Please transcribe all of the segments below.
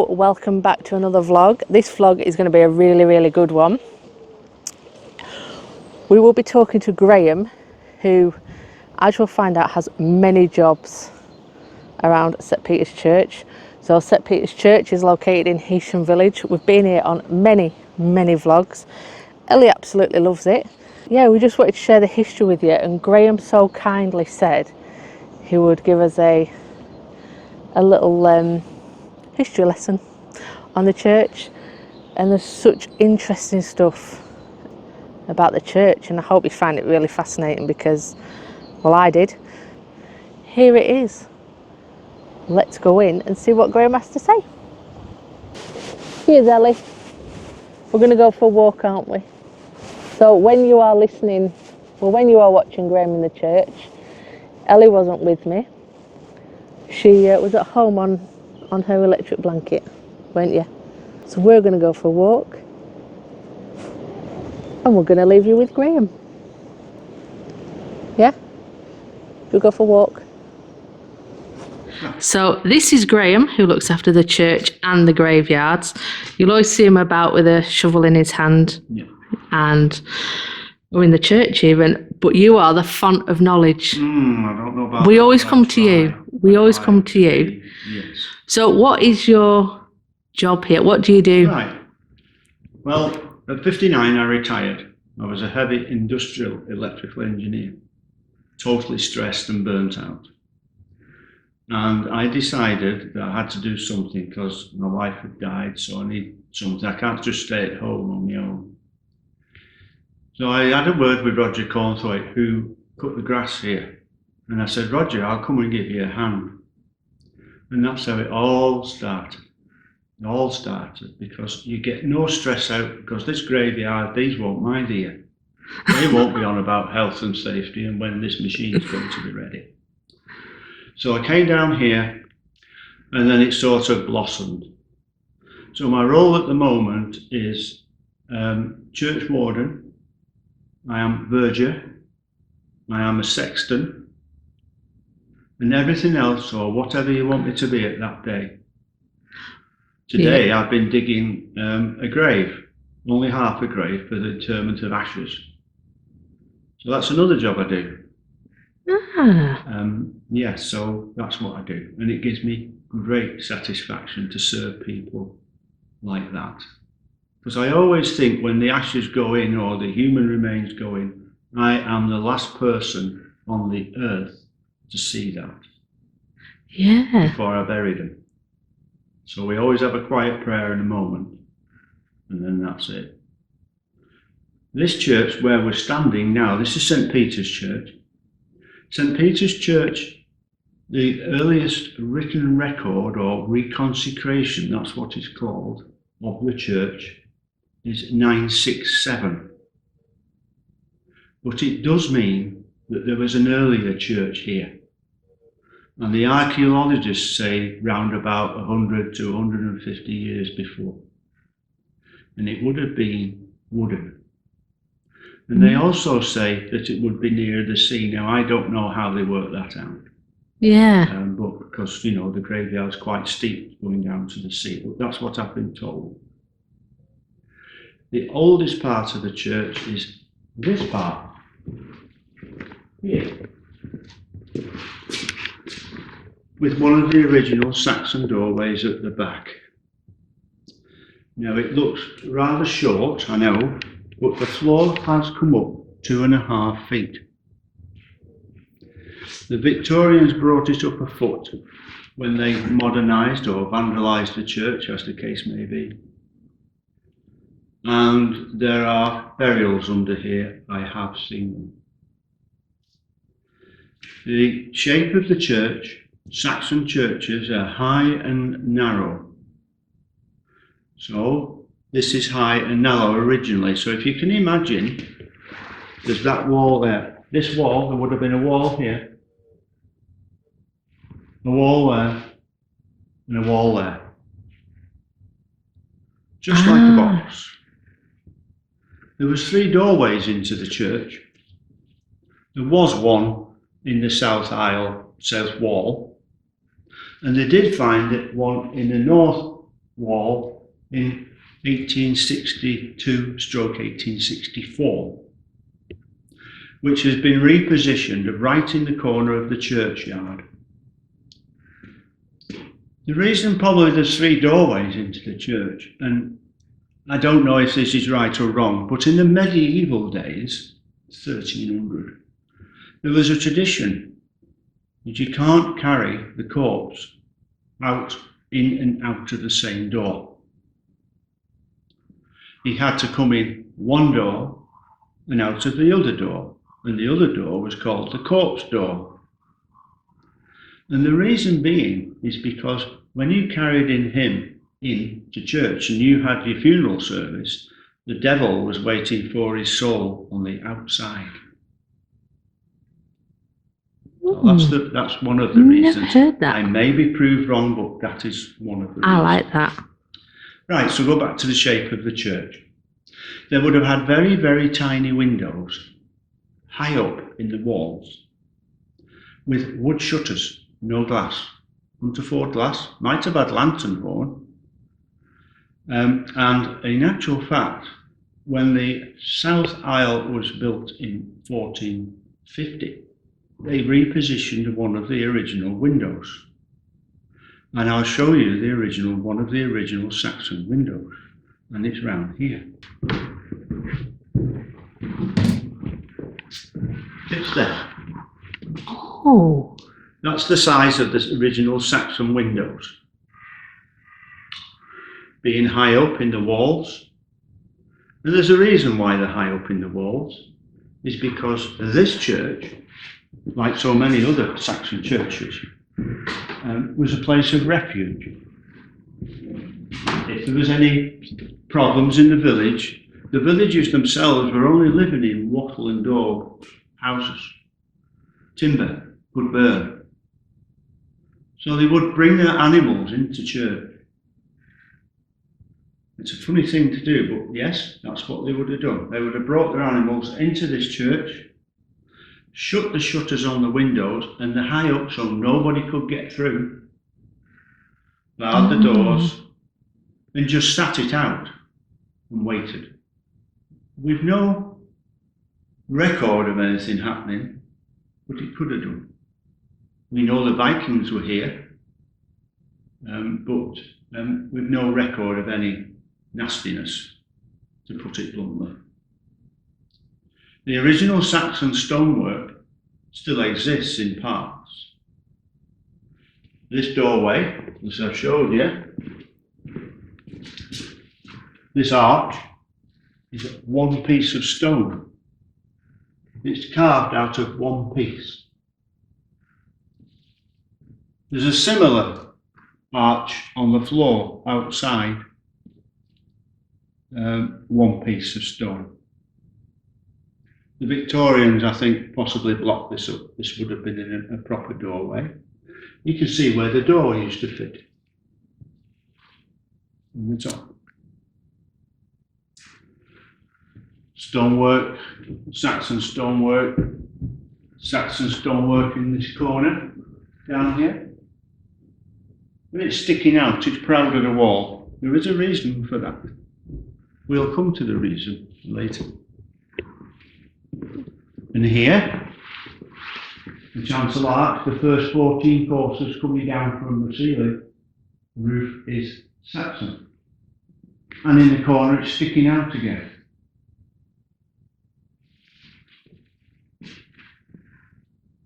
Welcome back to another vlog. This vlog is going to be a really good one. We will be talking to Graham, who, as you'll find out, has many jobs around St Peter's Church. So St Peter's Church is located in Heysham village. We've been here on many vlogs. Ellie absolutely loves it. Yeah, we just wanted to share the history with you, and Graham so kindly said he would give us a little history lesson on the church. And there's such interesting stuff about the church, and I hope you find it really fascinating because, well, I did. Here it is. Let's go in and see what Graham has to say. Here's Ellie. We're going to go for a walk, aren't we? So when you are listening, well, when you are watching Graham in the church, Ellie wasn't with me. She was at home on her electric blanket, weren't you? So we're going to go for a walk, and we're going to leave you with Graham. Yeah? We'll go for a walk. So this is Graham, who looks after the church and the graveyards. You'll always see him about with a shovel in his hand. Yeah. And we're in the church even, but you are the font of knowledge. I don't know about We that, always come to you. We always come to you. Yes. So what is your job here? What do you do? Right. Well, at 59 I retired. I was a heavy industrial electrical engineer, totally stressed and burnt out. And I decided that I had to do something because my wife had died, so I need something. I can't just stay at home on my own. So I had a word with Roger Cornthwaite, who cut the grass here. And I said, Roger, I'll come and give you a hand. And that's how it all started. It all started because you get no stress out, because this graveyard, these won't mind you. They won't be on about health and safety and when this machine is going to be ready. So I came down here, and then it sort of blossomed. So my role at the moment is church warden. I am verger, I am a sexton, and everything else, or whatever you want me to be at that day. Today I've been digging a grave, only half a grave, for the interment of ashes. So that's another job I do. Yeah, so that's what I do, and it gives me great satisfaction to serve people like that. Because I always think when the ashes go in, or the human remains go in, I am the last person on the earth to see that. Yeah. Before I bury them. So we always have a quiet prayer in a moment, and then that's it. This church where we're standing now, this is St Peter's Church. St Peter's Church, the earliest written record or reconsecration, that's what it's called, of the church, is 967. But it does mean that there was an earlier church here. And the archaeologists say round about 100 to 150 years before. And it would have been wooden. And they also say that it would be near the sea. Now, I don't know how they work that out. Yeah. But because, you know, the graveyard's quite steep going down to the sea. But that's what I've been told. The oldest part of the church is this part here, with one of the original Saxon doorways at the back. Now it looks rather short, I know, but the floor has come up 2.5 feet. The Victorians brought it up a foot when they modernised or vandalised the church, as the case may be. And there are burials under here, I have seen them. The shape of the church, Saxon churches, are high and narrow. So this is high and narrow originally. So if you can imagine, there's that wall there. This wall, there would have been a wall here, a wall there, and a wall there. Just like a box. There was 3 doorways into the church. There was one in the south aisle south wall, and they did find it one in the north wall in 1862/1864, which has been repositioned right in the corner of the churchyard. The reason probably there's 3 doorways into the church, and I don't know if this is right or wrong, but in the medieval days, 1300, there was a tradition that you can't carry the corpse out in and out of the same door. He had to come in one door and out of the other door, and the other door was called the corpse door. And the reason being is because when you carried him into church and you had your funeral service, the devil was waiting for his soul on the outside. That's one of the reasons. Never heard that. I may be proved wrong, but that is one of the reasons. I like that. Right, so go back to the shape of the church. They would have had very, very tiny windows high up in the walls with wood shutters, no glass. Couldn't afford glass, might have had lantern horn. And in actual fact, when the south aisle was built in 1450, they repositioned one of the original windows. And I'll show you one of the original Saxon windows, and it's round here. It's there. Oh. That's the size of the original Saxon windows. Being high up in the walls. And there's a reason why they're high up in the walls, is because this church, like so many other Saxon churches, was a place of refuge. If there was any problems in the villagers themselves were only living in wattle and daub houses. Timber could burn. So they would bring their animals into church. It's a funny thing to do, but yes, that's what they would have done. They would have brought their animals into this church, shut the shutters on the windows and the high up so nobody could get through, barred the doors, and just sat it out and waited. With no record of anything happening, but it could have done. We know the Vikings were here, but with no record of any nastiness, to put it bluntly. The original Saxon stonework still exists in parts. This doorway, as I've showed you, this arch is one piece of stone. It's carved out of one piece. There's a similar arch on the floor outside, one piece of stone. The Victorians, I think, possibly blocked this up. This would have been in a proper doorway. You can see where the door used to fit on the top. Stonework, Saxon stonework in this corner down here. When it's sticking out, it's proud of the wall. There is a reason for that. We'll come to the reason later. And here, the chancel arch, the first 14 courses coming down from the ceiling, the roof is Saxon. And in the corner, it's sticking out again.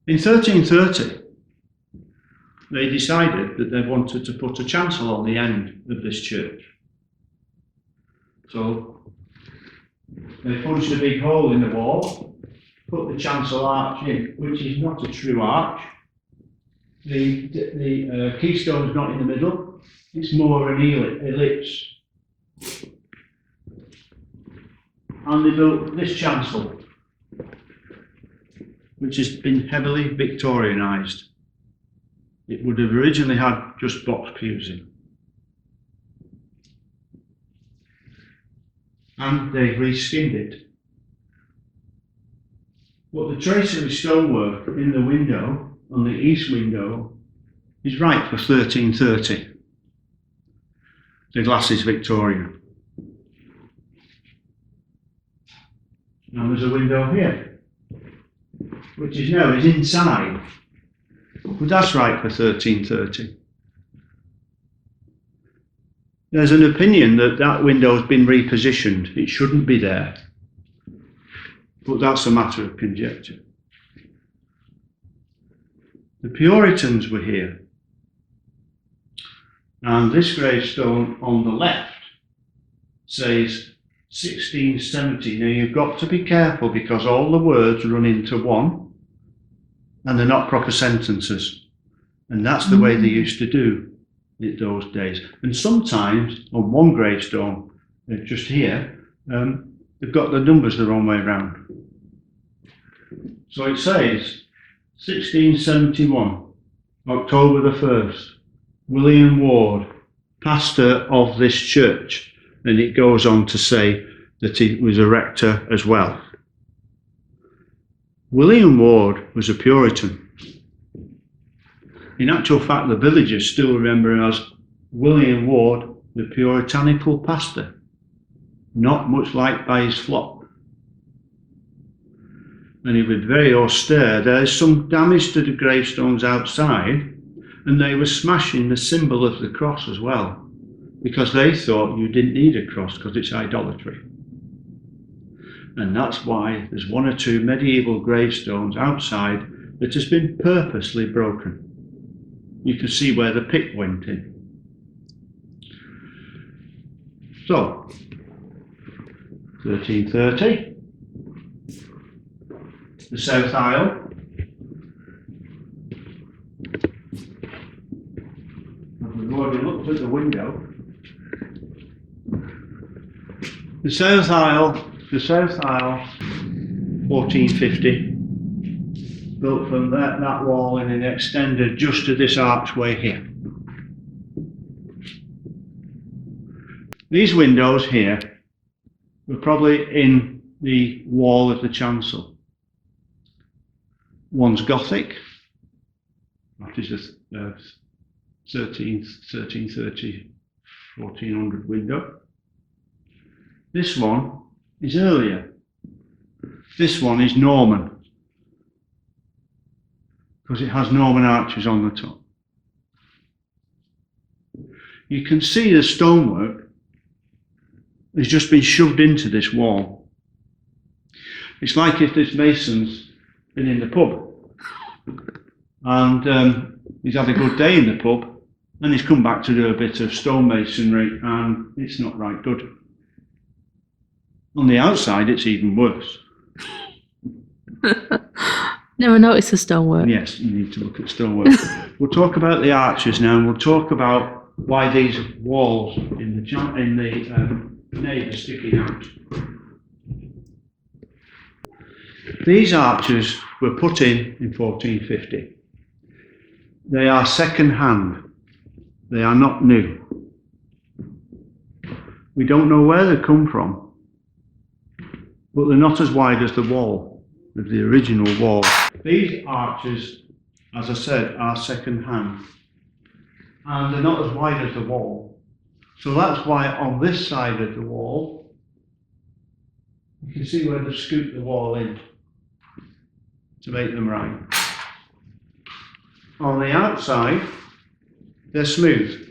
In 1330, they decided that they wanted to put a chancel on the end of this church. So they punched a big hole in the wall, put the chancel arch in, which is not a true arch. The keystone's not in the middle, it's more an ellipse. And they built this chancel, which has been heavily Victorianised. It would have originally had just box pews in. And they've reskinned it. But the tracery stonework in the window on the east window is right for 1330. The glass is Victorian. Now there's a window here, which is inside, but that's right for 1330. There's an opinion that that window has been repositioned. It shouldn't be there, but that's a matter of conjecture. The Puritans were here, and this gravestone on the left says 1670. Now you've got to be careful because all the words run into one and they're not proper sentences, and that's the way they used to do it those days. And sometimes on one gravestone, just here, they've got the numbers the wrong way around. So it says 1671, October the 1st, William Ward, pastor of this church. And it goes on to say that he was a rector as well. William Ward was a Puritan. In actual fact, the villagers still remember him as William Ward, the puritanical pastor, not much liked by his flock. And he was very austere. There's some damage to the gravestones outside, and they were smashing the symbol of the cross as well, because they thought you didn't need a cross because it's idolatry. And that's why there's one or two medieval gravestones outside that has been purposely broken. You can see where the pick went in. So, 1330, the south aisle. We've already looked at the window. The south aisle, 1450, built from that wall and it extended just to this archway here. These windows here were probably in the wall of the chancel. One's Gothic, that is a 1330, 1400 window. This one is earlier. This one is Norman, because it has Norman arches on the top. You can see the stonework has just been shoved into this wall. It's like if this mason's been in the pub and he's had a good day in the pub and he's come back to do a bit of stonemasonry and it's not right good. On the outside, it's even worse. Never noticed the stonework. Yes, you need to look at stonework. We'll talk about the arches now, and we'll talk about why these walls in the nave are sticking out. These arches were put in 1450. They are second hand. They are not new. We don't know where they come from, but they're not as wide as the wall, of the original wall. These arches, as I said, are second hand, and they're not as wide as the wall. So that's why on this side of the wall, you can see where they've scooped the wall in to make them right. On the outside, they're smooth.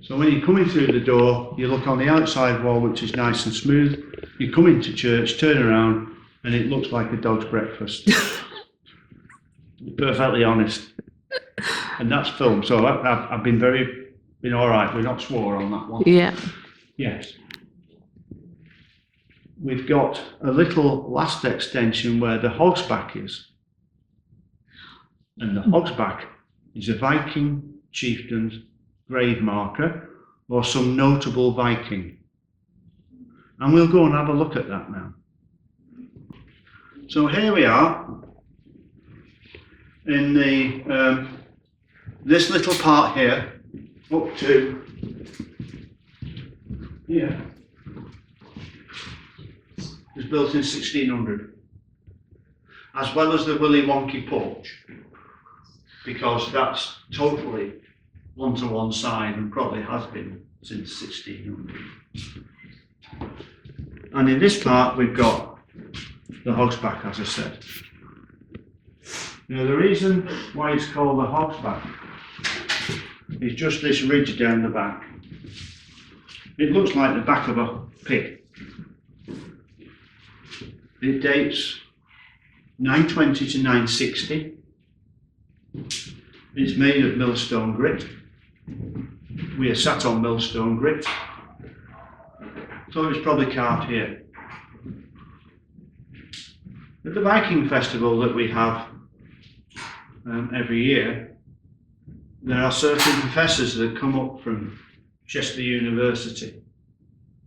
So when you're coming through the door, you look on the outside wall, which is nice and smooth. You come into church, turn around, and it looks like a dog's breakfast. Perfectly honest. And that's filmed, so I've been all right. We're not swore on that one. Yeah. Yes. We've got a little last extension where the hogsback is. And the hogsback is a Viking chieftain's grave marker or some notable Viking. And we'll go and have a look at that now. So here we are in the this little part here up to here was built in 1600. as well as the Willy Wonky porch, because that's totally onto one side and probably has been since 1600. And in this part we've got the Hogsback, as I said. Now the reason why it's called the Hogsback is just this ridge down the back. It looks like the back of a pig. It dates 920 to 960. It's made of millstone grit. We are sat on millstone grit, so it was probably carved here. At the Viking festival that we have every year, there are certain professors that come up from Chester University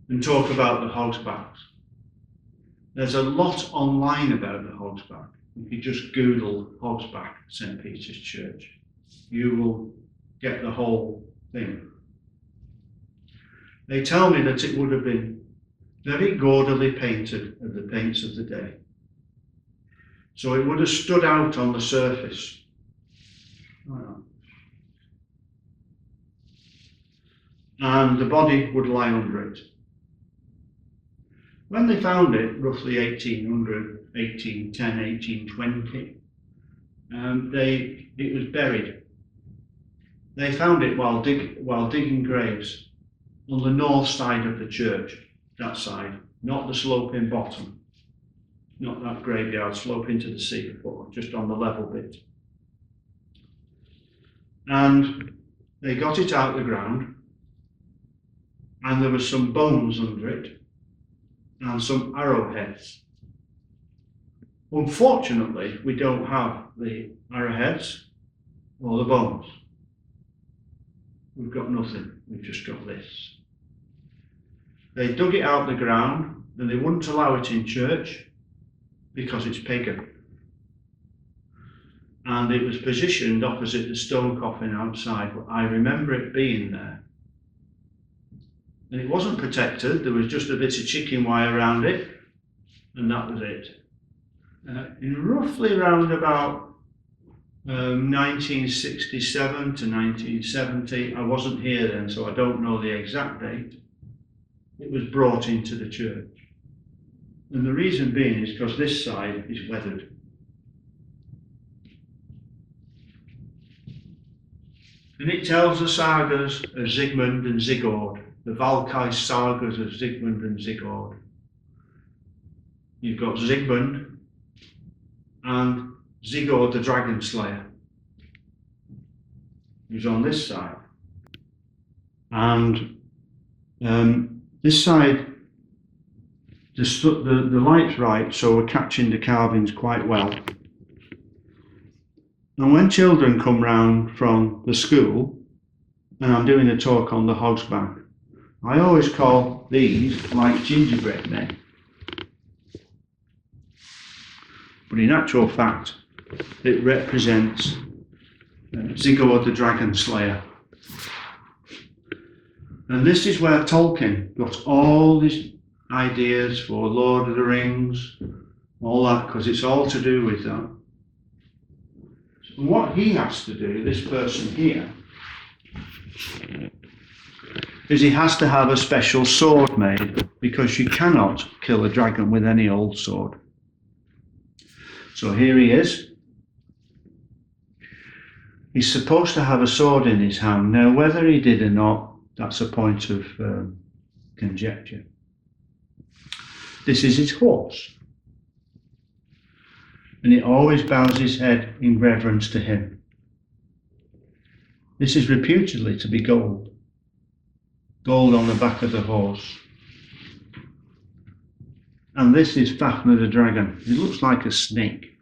and talk about the Hogsbacks. There's a lot online about the Hogsback. If you just Google Hogsback St. Peter's Church, you will get the whole thing. They tell me that it would have been very gaudily painted of the paints of the day. So it would have stood out on the surface. And the body would lie under it. When they found it, roughly 1800, 1810, 1820, it was buried. They found it while digging graves on the north side of the church, that side, not the sloping bottom, not that graveyard slope into the sea, but just on the level bit. And they got it out of the ground, and there were some bones under it, and some arrowheads. Unfortunately, we don't have the arrowheads or the bones. We've got nothing, we've just got this. They dug it out of the ground, and they wouldn't allow it in church because it's pagan. And it was positioned opposite the stone coffin outside, but I remember it being there. And it wasn't protected, there was just a bit of chicken wire around it, and that was it. In roughly around about 1967 to 1970, I wasn't here then, so I don't know the exact date, it was brought into the church. And the reason being is because this side is weathered. And it tells the sagas of Sigmund and Sigurd, the Valkyrie sagas of Sigmund and Sigurd. You've got Sigmund and Sigurd the Dragon Slayer, who's on this side. And this side, the light's right, so we're catching the carvings quite well. And when children come round from the school, and I'm doing a talk on the Hogsback, I always call these like gingerbread men. But in actual fact, it represents Sigurd the Dragon Slayer. And this is where Tolkien got all these ideas for Lord of the Rings, all that, because it's all to do with that. And what he has to do, this person here, is he has to have a special sword made, because you cannot kill a dragon with any old sword. So here he is. He's supposed to have a sword in his hand. Now, whether he did or not, that's a point of conjecture. This is his horse. And it always bows his head in reverence to him. This is reputedly to be gold. Gold on the back of the horse. And this is Fafnir the dragon. He looks like a snake.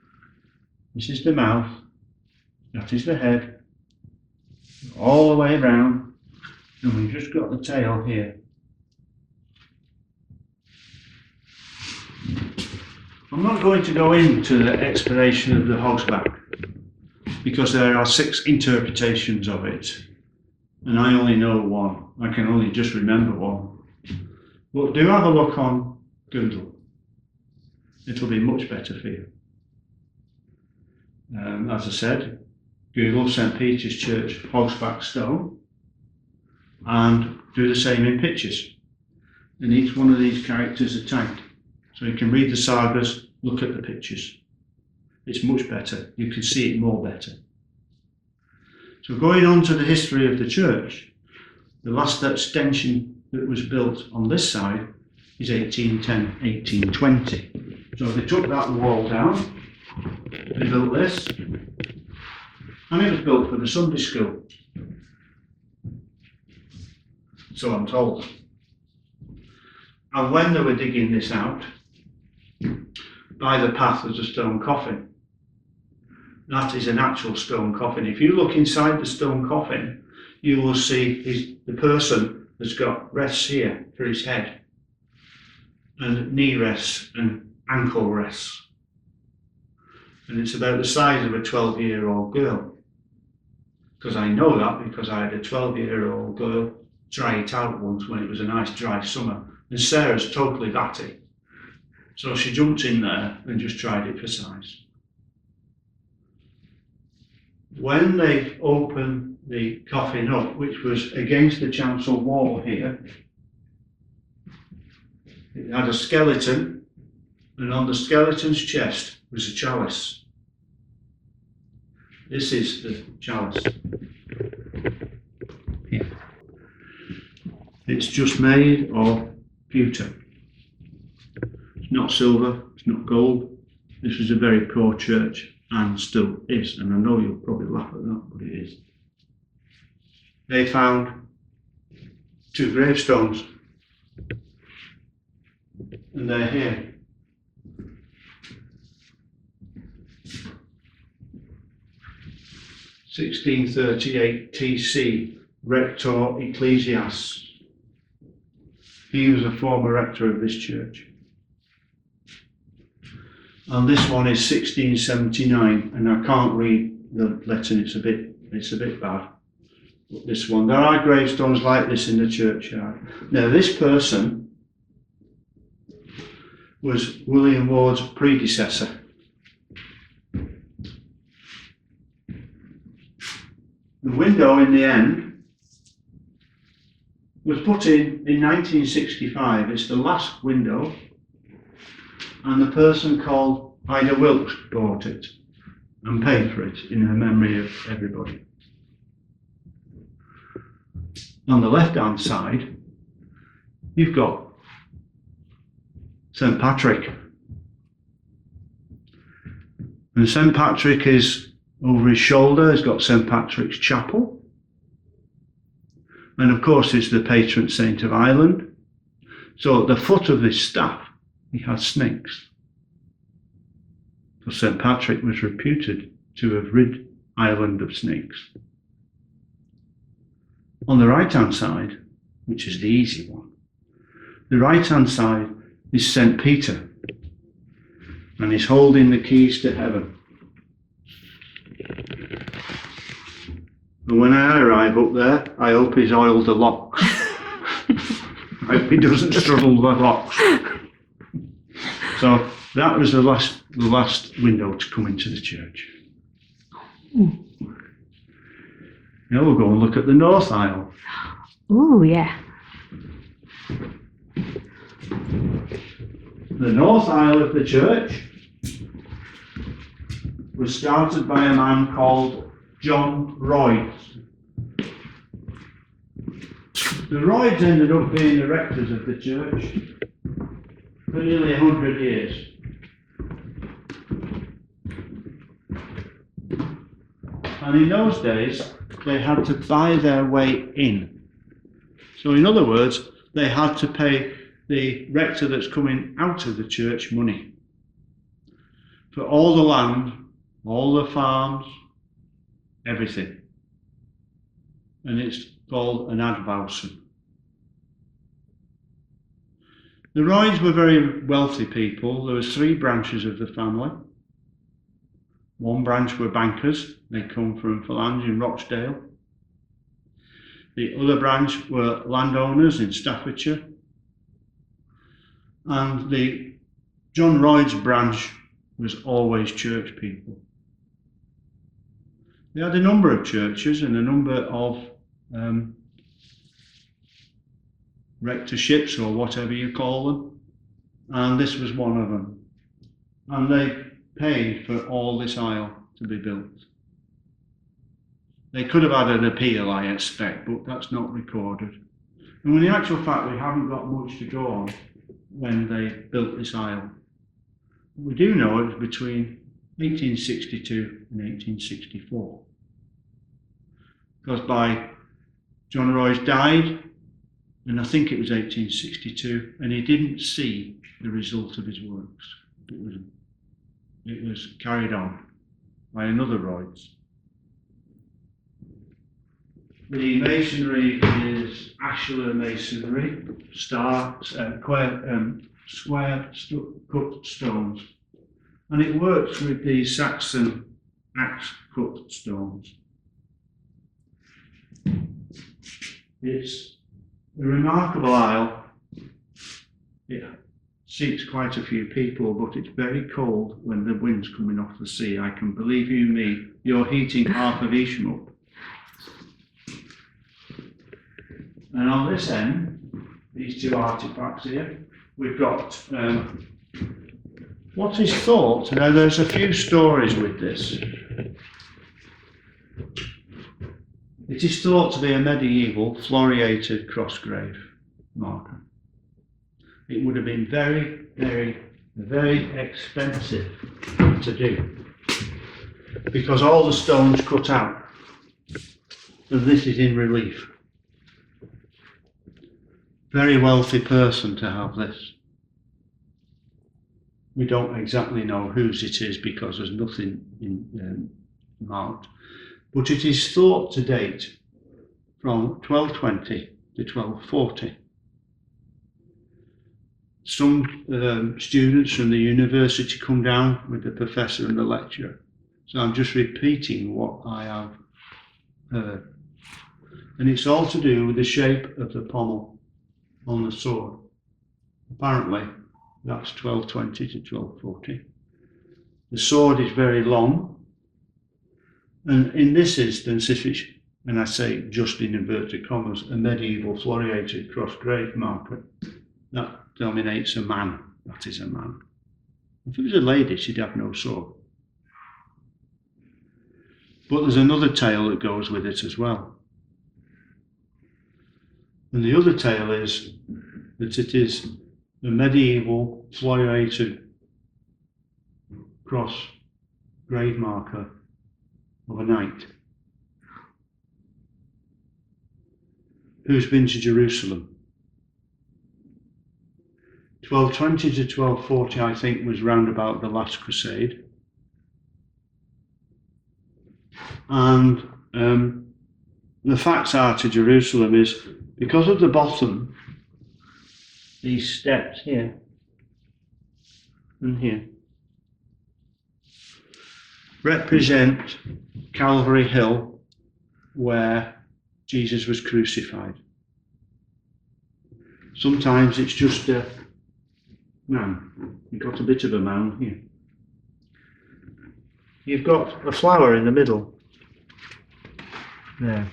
This is the mouth. That is the head. All the way around. And we've just got the tail here. I'm not going to go into the explanation of the Hogsback, because there are 6 interpretations of it, and I only know one. I can only just remember one. But do have a look on Google. It'll be much better for you. As I said, Google St Peter's Church horseback stone and do the same in pictures. And each one of these characters are tagged. So you can read the sagas, look at the pictures. It's much better. You can see it more better. So going on to the history of the church, the last extension that was built on this side is 1810, 1820. So they took that wall down, they built this, and it was built for the Sunday school. So I'm told. And when they were digging this out, by the path there's a stone coffin. That is an actual stone coffin. If you look inside the stone coffin, you will see the person has got rests here for his head, and knee rests and ankle rests. And it's about the size of a 12-year-old girl. Because I know that because I had a 12-year-old girl try it out once when it was a nice dry summer. And Sarah's totally batty. So she jumped in there and just tried it for size. When they opened the coffin up, which was against the chancel wall here, it had a skeleton, and on the skeleton's chest was a chalice. This is the chalice. Here. It's just made of pewter. It's not silver, it's not gold. This was a very poor church and still is, and I know you'll probably laugh at that, but it is. They found 2 gravestones, and they're here. (1638) TC, Rector Ecclesias. He was a former rector of this church. And this one is 1679, and I can't read the letter, it's a bit bad. But this one, there are gravestones like this in the churchyard. Now this person was William Ward's predecessor. The window in the end was put in 1965. It's the last window, and the person called Ida Wilkes bought it and paid for it in her memory of everybody. On the left-hand side, you've got St Patrick. And St Patrick is over his shoulder, he's got St Patrick's Chapel. And of course, he's the patron saint of Ireland. So at the foot of this staff, he had snakes. So St Patrick was reputed to have rid Ireland of snakes. On the right-hand side, which is the easy one, the right-hand side is St Peter, and he's holding the keys to heaven. And when I arrive up there, I hope he's oiled the locks. I hope he doesn't struggle the locks. So that was the last window to come into the church. Now we'll go and look at the north aisle. Oh, yeah. The north aisle of the church was started by a man called John Royds. The Royds ended up being the rectors of the church for nearly 100 years. And in those days, they had to buy their way in. So in other words, they had to pay the rector that's coming out of the church money for all the land, all the farms, everything. And it's called an advowson. The Royds were very wealthy people. There was 3 branches of the family. One branch were bankers. They come from Phalange in Rochdale. The other branch were landowners in Staffordshire. And the John Royds branch was always church people. They had a number of churches and a number of rectorships, or whatever you call them, and this was one of them. And they paid for all this aisle to be built. They could have had an appeal, I expect, but that's not recorded. And in actual fact, we haven't got much to go on when they built this aisle. We do know it was between 1862 and 1864. Because by John Royce died, and I think it was 1862, and he didn't see the result of his works. It was carried on by another Royce. The masonry is ashlar masonry, square cut stones, and it works with the Saxon axe cut stones. It's a remarkable aisle. It seats quite a few people, but it's very cold when the wind's coming off the sea. I can believe you me, you're heating half of Heysham up. And on this end, these two artifacts here, we've got what is thought. Now, there's a few stories with this. It is thought to be a medieval floriated crossgrave marker. It would have been very, very, very expensive to do, because all the stones cut out, and this is in relief. Very wealthy person to have this. We don't exactly know whose it is because there's nothing marked, but it is thought to date from 1220 to 1240. Some students from the university come down with the professor and the lecturer, so I'm just repeating what I have heard. And it's all to do with the shape of the pommel on the sword. Apparently that's 1220 to 1240. The sword is very long, and in this instance, if it's, and I say just in inverted commas, a medieval floriated cross grave marker, that dominates a man. That is a man. If it was a lady, she'd have no sword. But there's another tale that goes with it as well. And the other tale is that it is a medieval floriated cross grave marker of a knight who's been to Jerusalem. 1220 to 1240, I think, was round about the last crusade. And the facts are to Jerusalem is because of the bottom, these steps here and here represent Calvary Hill, where Jesus was crucified. Sometimes it's just a man. You've got a bit of a man here. You've got a flower in the middle there.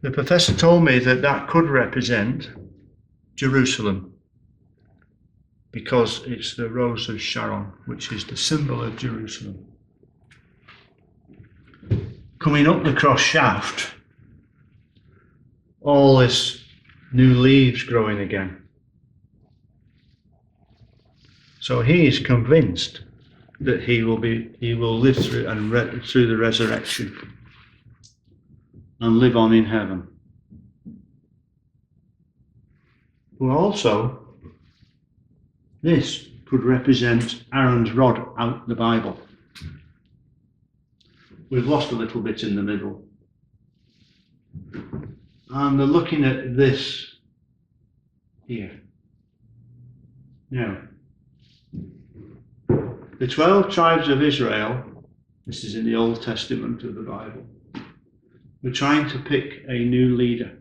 The professor told me that that could represent Jerusalem, because it's the Rose of Sharon, which is the symbol of Jerusalem. Coming up the cross shaft, all this new leaves growing again. So he is convinced that he will live through through the resurrection and live on in heaven. But also, this could represent Aaron's rod out the Bible. We've lost a little bit in the middle. And they're looking at this here. Now, the 12 tribes of Israel, this is in the Old Testament of the Bible, were trying to pick a new leader.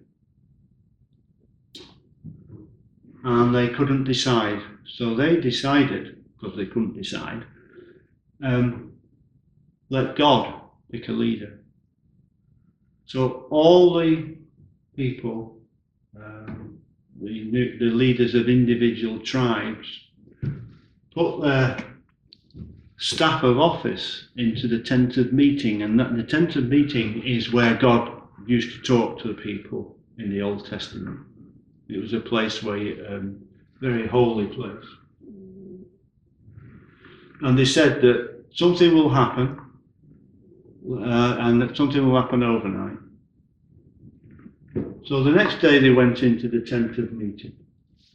And they couldn't decide. So they decided, because they couldn't decide, let God pick a leader. So all the people, the leaders of individual tribes, put their staff of office into the tent of meeting, and that the tent of meeting is where God used to talk to the people in the Old Testament. It was a place where, very holy place. And they said that something will happen, and that something will happen overnight. So the next day they went into the tent of meeting.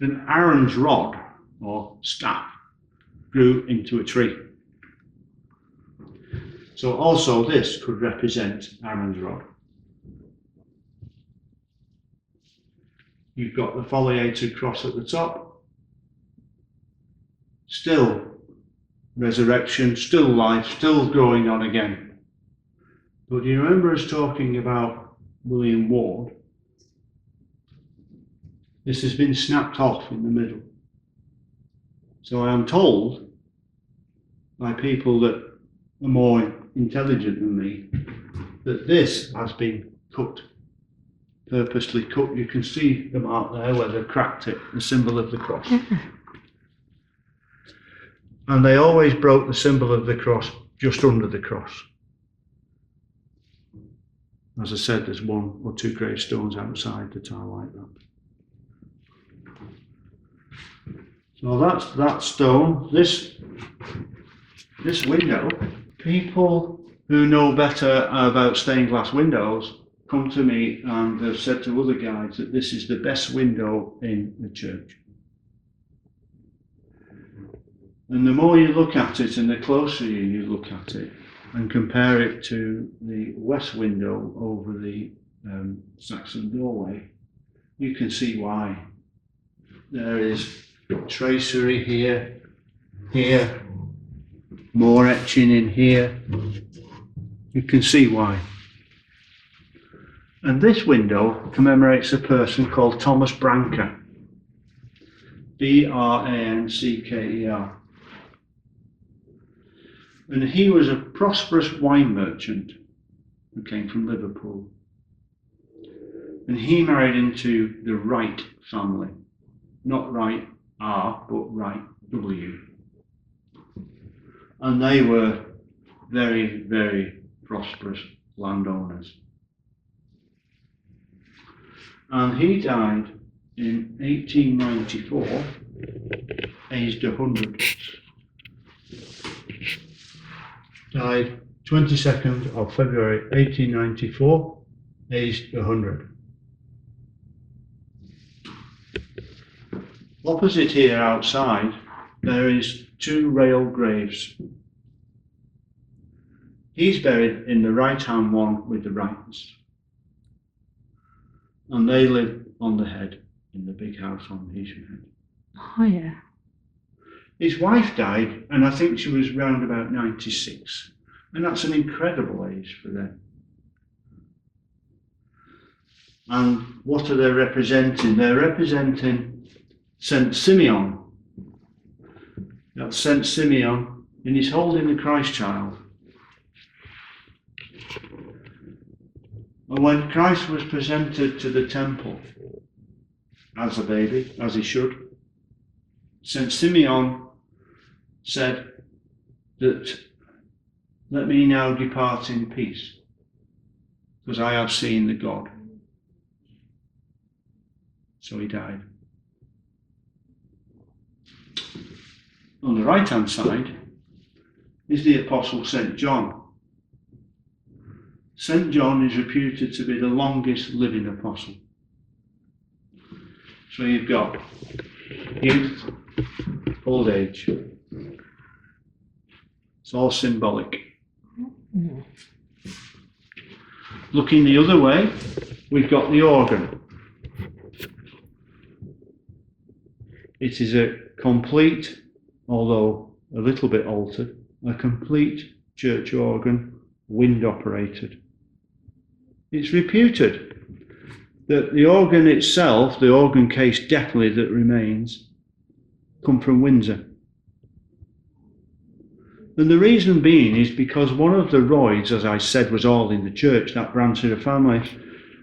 Then Aaron's rod, or staff, grew into a tree. So also this could represent Aaron's rod. You've got the foliated cross at the top. Still resurrection, still life, still going on again. But do you remember us talking about William Ward? This has been snapped off in the middle. So I am told by people that are more intelligent than me that this has been cut, purposely cut. You can see the mark there where they've cracked it, the symbol of the cross. And they always broke the symbol of the cross just under the cross. As I said, there's 1 or 2 gravestones outside that are like that. So that's that stone. This window, people who know better about stained glass windows come to me and have said to other guides that this is the best window in the church. And the more you look at it and the closer you look at it and compare it to the west window over the Saxon doorway, you can see why. There is tracery here, here, more etching in here. You can see why. And this window commemorates a person called Thomas Brancker, Brancker. And he was a prosperous wine merchant who came from Liverpool. And he married into the Wright family. Not Wright R, but Wright W. And they were very, very prosperous landowners. And he died in 1894, aged 100. Died 22nd of February 1894, aged 100. Opposite here outside, there is 2 rail graves. He's buried in the right-hand one with the Wrights. And they live on the head, in the big house on the Heysham head. Oh yeah. His wife died, and I think she was round about 96. And that's an incredible age for them. And what are they representing? They're representing St. Simeon. That's St. Simeon, and he's holding the Christ child. And when Christ was presented to the temple as a baby, as he should, St. Simeon said that, "Let me now depart in peace, because I have seen the God." So he died. On the right-hand side is the Apostle St. John. St. John is reputed to be the longest living apostle. So you've got youth, old age. It's all symbolic. Looking the other way, we've got the organ. It is a complete, although a little bit altered, a complete church organ, wind operated. It's reputed that the organ itself, the organ case definitely that remains, come from Windsor. And the reason being is because one of the Royds, as I said, was all in the church, that branch of the family.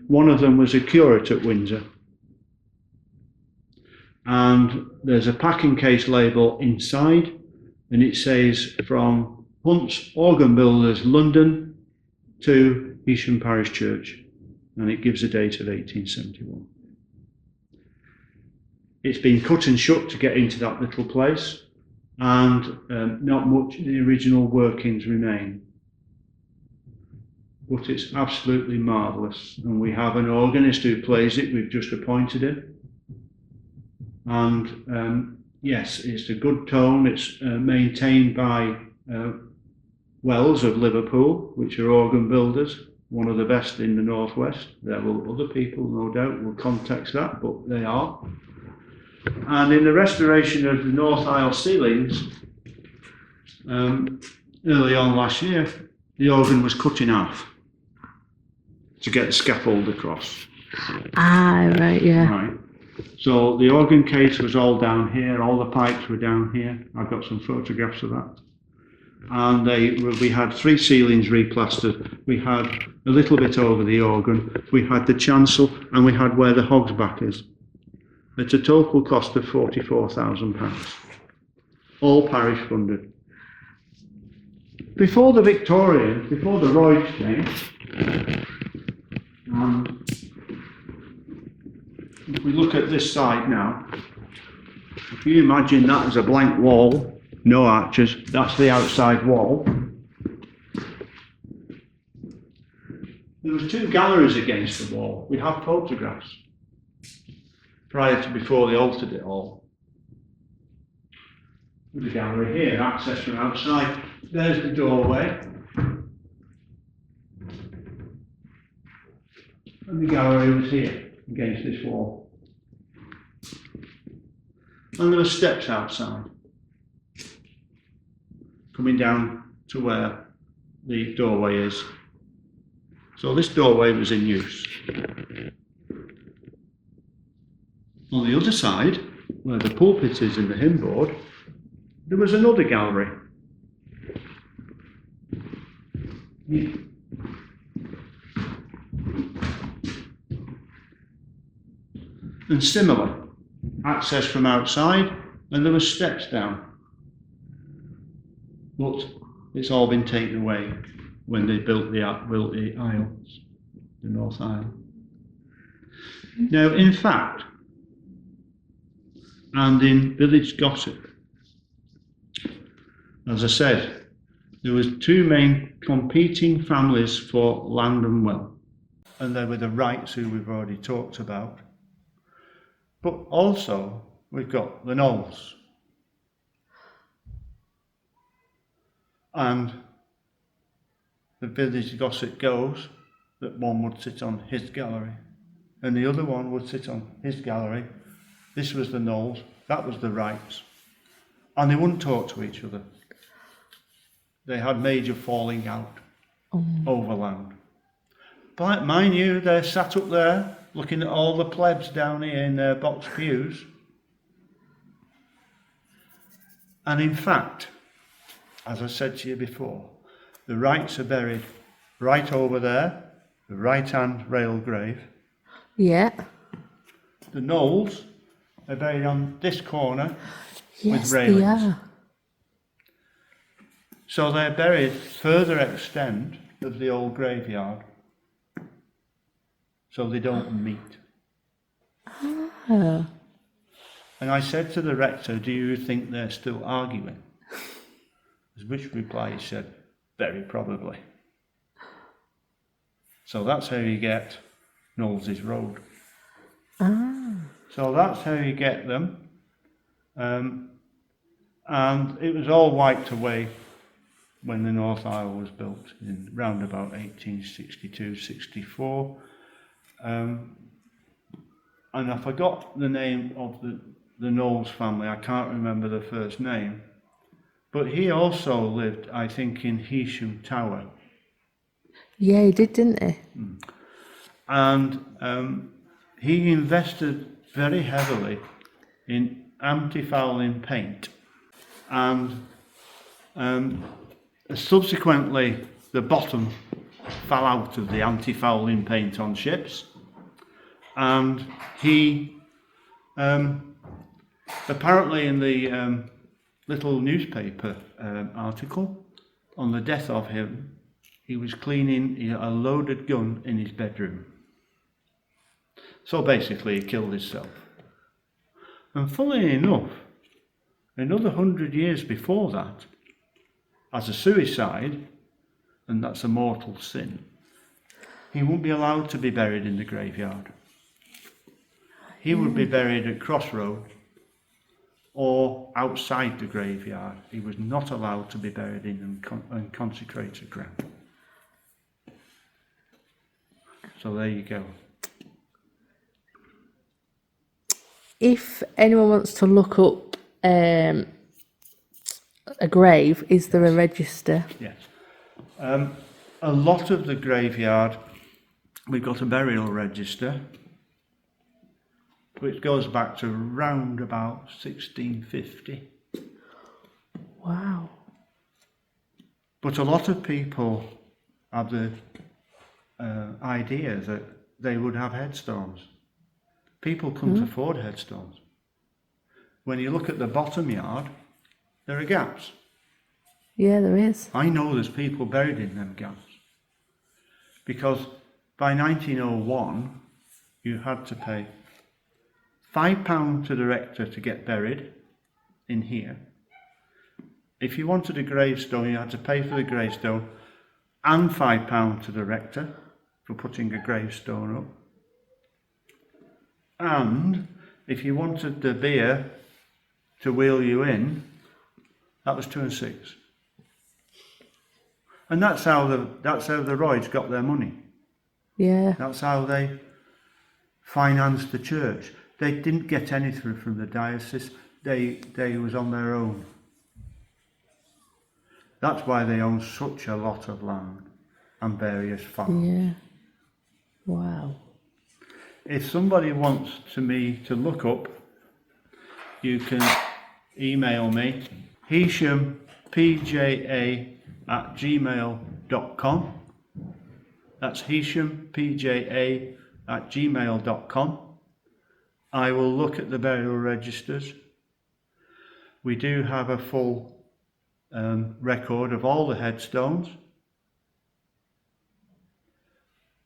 One of them was a curate at Windsor. And there's a packing case label inside, and it says from Hunt's Organ Builders, London, to Heysham Parish Church, and it gives a date of 1871. It's been cut and shut to get into that little place, and not much of the original workings remain. But it's absolutely marvellous, and we have an organist who plays it. We've just appointed him, and yes, it's a good tone. It's maintained by Wells of Liverpool, which are organ builders, one of the best in the Northwest. There will other people, no doubt, will context that, but they are. And in the restoration of the North Aisle ceilings, early on last year, the organ was cut in half to get the scaffold across. Ah, right, yeah. Right. So the organ case was all down here, all the pipes were down here. I've got some photographs of that. And we had 3 ceilings replastered. We had a little bit over the organ. We had the chancel, and we had where the hog's back is. At a total cost of £44,000. All parish funded. Before the Victorians, before the Royds came, if we look at this side now, if you imagine that as a blank wall, no arches, that's the outside wall. There was 2 galleries against the wall. We have photographs prior to before they altered it all. There's a gallery here, access from outside. There's the doorway. And the gallery was here against this wall. And there were steps outside, coming down to where the doorway is. So this doorway was in use. On the other side, where the pulpit is and the hymn board, there was another gallery. Yeah. And similar, access from outside, and there were steps down. But it's all been taken away when they built the aisles, the north aisle. Now, in fact, and in village gossip, as I said, there was 2 main competing families for land and wealth, and they were the Wrights, who we've already talked about. But also we've got the Knowles, and the village gossip goes that one would sit on his gallery and the other one would sit on his gallery. This was the Knowles, that was the Wrights, and they wouldn't talk to each other. They had major falling out over land. But mind you, they're sat up there looking at all the plebs down here in their box pews. And in fact, as I said to you before, the Wrights are buried right over there, the right-hand rail grave. Yeah. The Knowles are buried on this corner Yes, with railings. they are. So they're buried further extent of the old graveyard, so they don't meet. Oh. And I said to the rector, do you think they're still arguing? Which reply he said, very probably. So that's how you get Knowles's Road. Ah. So that's how you get them. And it was all wiped away when the North Aisle was built in round about 1862-64. And I forgot the name of the Knowles family. I can't remember the first name. But he also lived, I think, in Heysham Tower. Yeah, he did, didn't he? And he invested very heavily in anti-fouling paint. And Subsequently, the bottom fell out of the anti-fouling paint on ships, and he apparently in the little newspaper article on the death of him, he was cleaning a loaded gun in his bedroom. So basically he killed himself. And funnily enough, another 100 years before that, as a suicide, and that's a mortal sin, he wouldn't be allowed to be buried in the graveyard. He would be buried at Crossroads or outside the graveyard. He was not allowed to be buried in consecrated ground. So there you go. If anyone wants to look up a grave, is there a register? Yes. A lot of the graveyard, we've got a burial register, which goes back to round about 1650. Wow. But a lot of people have the idea that they would have headstones. People couldn't afford headstones. When you look at the bottom yard, there are gaps. Yeah, there is. I know there's people buried in them gaps. Because by 1901, you had to pay £5 to the rector to get buried in here. If you wanted a gravestone, you had to pay for the gravestone and £5 to the rector for putting a gravestone up. And if you wanted the beer to wheel you in, that was 2 and 6. And that's how the Royds got their money. Yeah. That's how they financed the church. They didn't get anything from the diocese. They was on their own. That's why they own such a lot of land and various farms. Yeah. Wow. If somebody wants me to look up, you can email me, heyshampja@gmail.com. That's heyshampja@gmail.com. I will look at the burial registers. We do have a full record of all the headstones.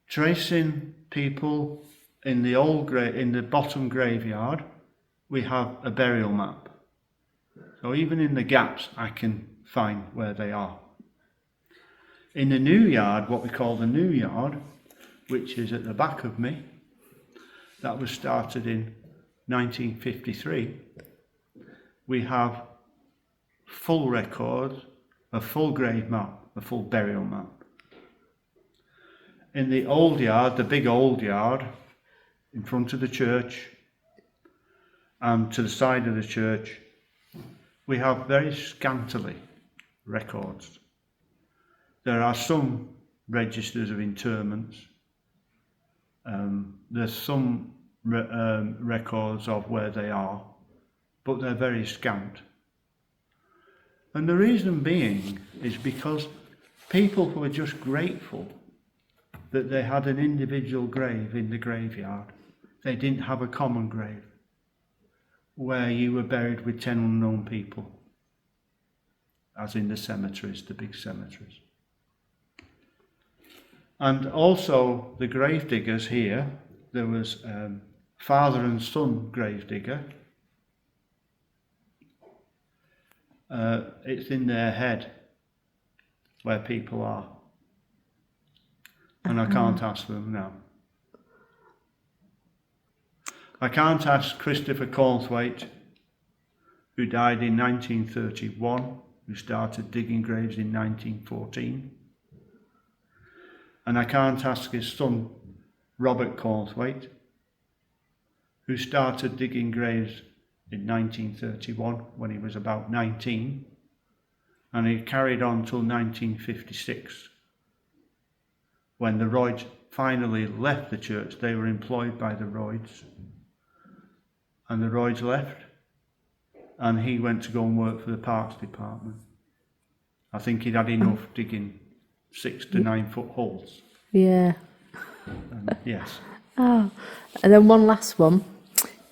Tracing people in the in the bottom graveyard, we have a burial map. So even in the gaps, I can find where they are. In the new yard, what we call the new yard, which is at the back of me, that was started in 1953. We have full records, a full grave map, a full burial map. In the old yard, the big old yard, in front of the church and to the side of the church, we have very scantily records. There are some registers of interments. There's some records of where they are, but they're very scant. And the reason being is because people were just grateful that they had an individual grave in the graveyard. They didn't have a common grave where you were buried with 10 unknown people, as in the cemeteries, the big cemeteries. And also the grave diggers here, there was father and son grave digger. It's in their head where people are. And I can't ask them now. I can't ask Christopher Cornthwaite, who died in 1931, who started digging graves in 1914. And I can't ask his son, Robert Cornthwaite, who started digging graves in 1931 when he was about 19, and he carried on till 1956. When the Royds finally left the church, they were employed by the Royds, and the Royds left, and he went to go and work for the Parks Department. I think he'd had enough digging 6 to 9 foot holes. Yeah. Yes. Oh, and then one last one.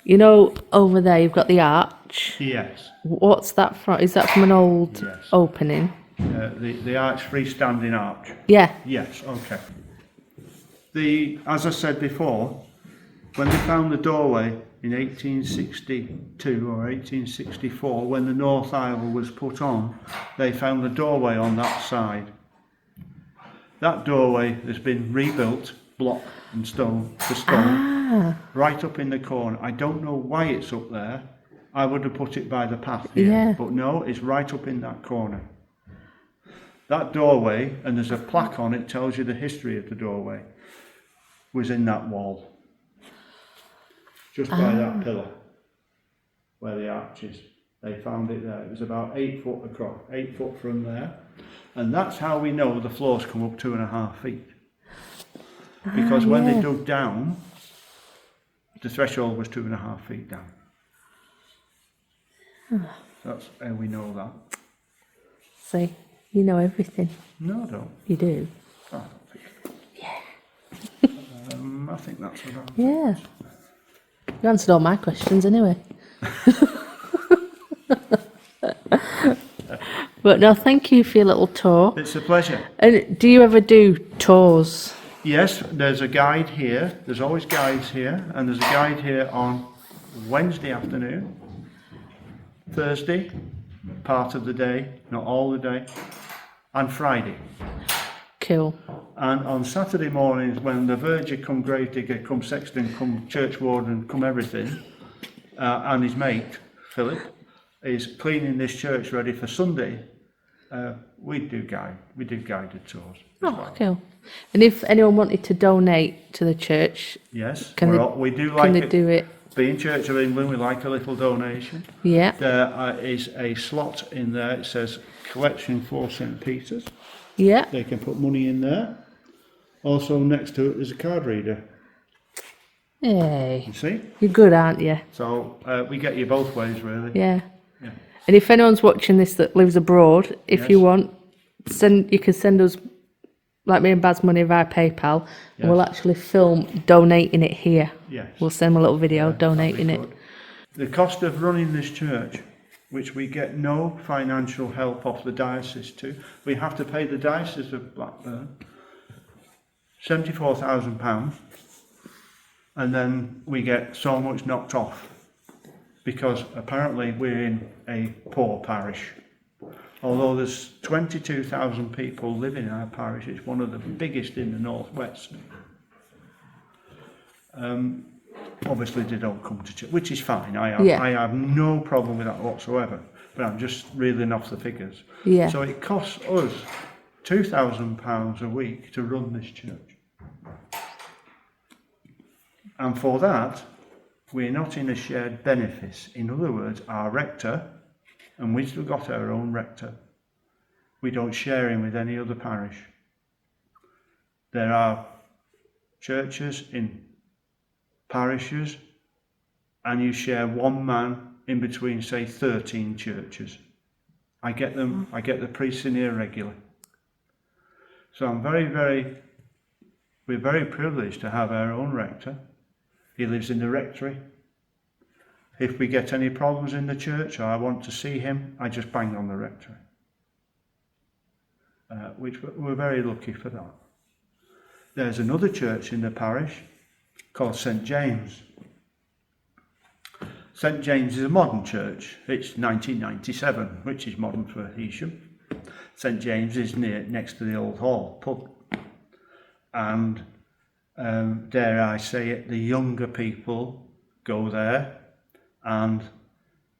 You know, over there you've got the arch. Yes. What's that from? Is that from an old Yes. opening? The arch, freestanding arch. Yeah. Yes, okay. As I said before, when they found the doorway in 1862 or 1864, when the north aisle was put on, they found the doorway on that side. That doorway has been rebuilt, block and stone to stone, right up in the corner. I don't know why it's up there. I would have put it by the path here, but no, it's right up in that corner. That doorway, and there's a plaque on it, tells you the history of the doorway, was in that wall. Just by that pillar, where the arch is. They found it there. It was about 8 foot across, 8 foot from there. And that's how we know the floors come up 2.5 feet. Because when they dug down, the threshold was 2.5 feet down. That's how we know that. See, you know everything. No, I don't. You do? I don't think so. Yeah. I think that's what I'm Yeah. You answered all my questions anyway. But no, thank you for your little tour. It's a pleasure. And do you ever do tours? Yes, there's a guide here. There's always guides here. And there's a guide here on Wednesday afternoon, Thursday, part of the day, not all the day, and Friday. Cool. And on Saturday mornings, when the verger, come gravedigger, come sexton, come churchwarden, come everything, and his mate, Philip, is cleaning this church ready for Sunday, we do guided tours. Oh, cool. And if anyone wanted to donate to the church, Yes, can they do it? Being Church of England, we like a little donation. Yeah. There is a slot in there, it says collection for St. Peter's. Yeah. They can put money in there. Also next to it there's a card reader. Hey. You see? You're good, aren't you? So we get you both ways, really. Yeah. Yeah. And if anyone's watching this that lives abroad, if you want, you can send us, like me and Baz, money via PayPal, and we'll actually film donating it here. Yes. We'll send them a little video donating it. The cost of running this church, which we get no financial help off the diocese to, we have to pay the Diocese of Blackburn £74,000, and then we get so much knocked off because apparently we're in a poor parish. Although there's 22,000 people living in our parish, it's one of the biggest in the northwest. Obviously they don't come to church, which is fine. I have no problem with that whatsoever, but I'm just reeling off the figures. Yeah. So it costs us £2,000 a week to run this church. And for that, we're not in a shared benefice. In other words, our rector, and we've still got our own rector, we don't share him with any other parish. There are churches in parishes, and you share one man in between, say, 13 churches. I get the priests in here regularly. So I'm we're very privileged to have our own rector. He lives in the rectory. If we get any problems in the church or I want to see him, I just bang on the rectory. Which we're very lucky for that. There's another church in the parish called St. James. St. James is a modern church. It's 1997, which is modern for Heysham. St. James is next to the Old Hall pub. And dare I say it, the younger people go there, and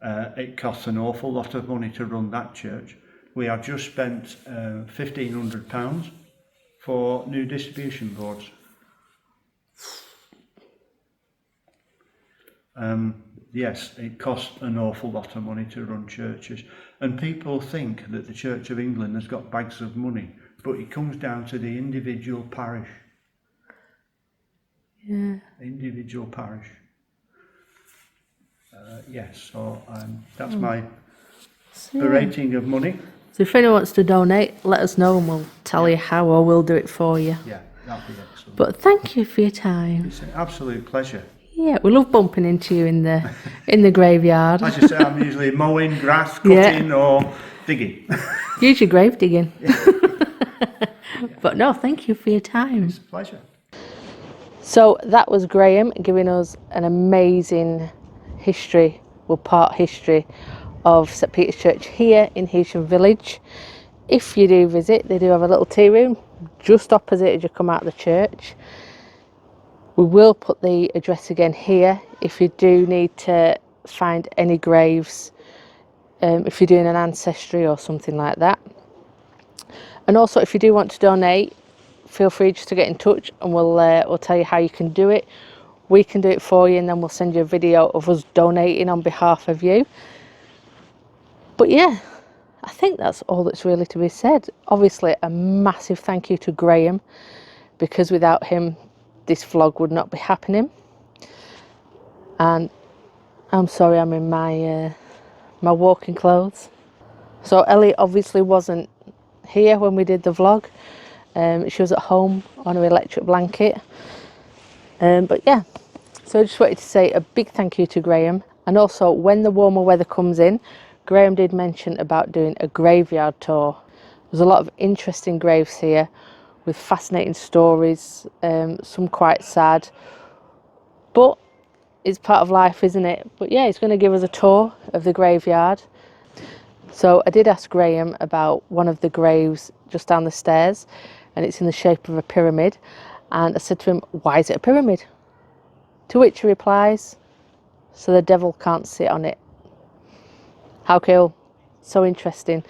it costs an awful lot of money to run that church. We have just spent £1,500 for new distribution boards. Yes, it costs an awful lot of money to run churches, and people think that the Church of England has got bags of money, but it comes down to the individual parish. Yeah. Individual parish. Yes, so that's my berating of money. So if anyone wants to donate, let us know and we'll tell you how, or we'll do it for you. Yeah, that'd be excellent. But thank you for your time. It's an absolute pleasure. Yeah, we love bumping into you in the graveyard. As you say, I'm usually mowing, grass, cutting, or digging. Usually grave digging. But no, thank you for your time. It's a pleasure. So that was Graham giving us an amazing history, part history of St Peter's Church here in Heysham Village. If you do visit, they do have a little tea room just opposite as you come out of the church. We will put the address again here if you do need to find any graves, if you're doing an ancestry or something like that. And also, if you do want to donate, feel free just to get in touch and we'll tell you how you can do it. We can do it for you, and then we'll send you a video of us donating on behalf of you. But yeah, I think that's all that's really to be said. Obviously, a massive thank you to Graham, because without him, this vlog would not be happening. And I'm sorry I'm in my my walking clothes. So Ellie obviously wasn't here when we did the vlog. She was at home on her electric blanket. But yeah, so I just wanted to say a big thank you to Graham. And also, when the warmer weather comes in, Graham did mention about doing a graveyard tour. There's a lot of interesting graves here with fascinating stories, some quite sad, but it's part of life, isn't it? But yeah, he's going to give us a tour of the graveyard. So I did ask Graham about one of the graves just down the stairs, and it's in the shape of a pyramid. And I said to him, why is it a pyramid? To which he replies, so the devil can't sit on it. How cool. So interesting.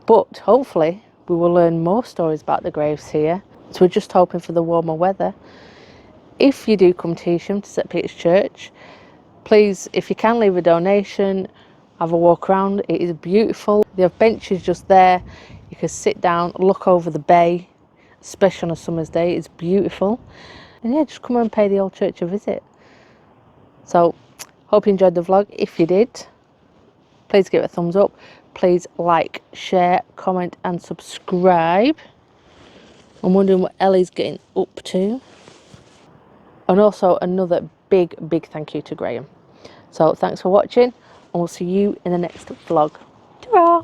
But hopefully we will learn more stories about the graves here. So we're just hoping for the warmer weather. If you do come to Heysham, to St Peter's Church, please, if you can, leave a donation, have a walk around. It is beautiful. They have benches just there. You can sit down, look over the bay, especially on a summer's day. It's beautiful. And yeah, just come and pay the old church a visit. So, hope you enjoyed the vlog. If you did, please give it a thumbs up. Please like, share, comment and subscribe. I'm wondering what Ellie's getting up to. And also another big thank you to Graham. So thanks for watching, and we'll see you in the next vlog. Ta-ra!